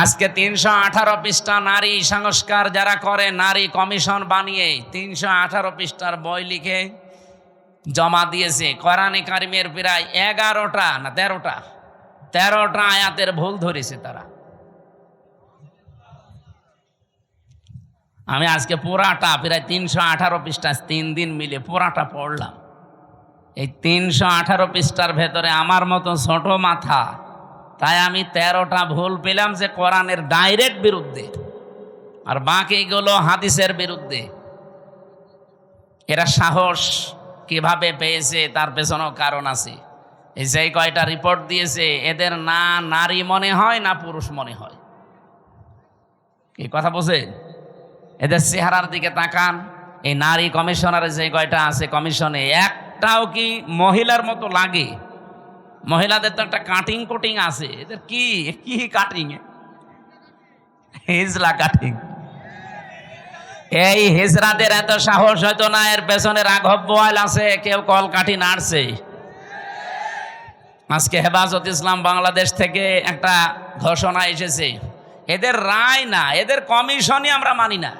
আজকে ৩১৮ পৃষ্ঠা নারী সংস্কার যারা করে, নারী কমিশন বানিয়ে ৩১৮ পৃষ্ঠার বই লিখে জমা দিয়েছে। কোরআনে কারিমের প্রায় 11টা না 13টা আয়াতের ভুল ধরেছে তারা। আমি আজকে পুরাটা প্রায় ৩১৮ পৃষ্ঠা 3 দিন মিলে পুরাটা পড়লাম। এই ৩১৮ পৃষ্ঠার ভেতরে আমার মতো ছোট মাথা, তাই আমি 13টা ভুল পেলাম যে কোরআনের ডাইরেক্ট বিরুদ্ধে, আর বাকিগুলো হাদিসের বিরুদ্ধে। এরা সাহস কিভাবে পেয়েছে তার পেছনেও কারণ আছে। এই যে কয়টা রিপোর্ট দিয়েছে, এদের না নারী মনে হয় না পুরুষ মনে হয়। কি কথা বোঝেন? এদের চেহারার দিকে তাকান। এই নারী কমিশনারে যে কয়টা আছে কমিশনে, একটাও কি মহিলার মতো লাগে? মহিলাদের তো একটা কাটিং কুটিং আছে, এদের কি কি কাটিং, হিজলা কাটিং। এই হিজরাদের এত সাহস হয়তো না, এর পেছনে রাঘব বোয়াল আছে, কেউ কল কাঠি নাড়ছে। আজকে হেফাজত ইসলাম বাংলাদেশ থেকে একটা ঘোষণা এসেছে, এদের রায় না, এদের কমিশনই আমরা মানি না।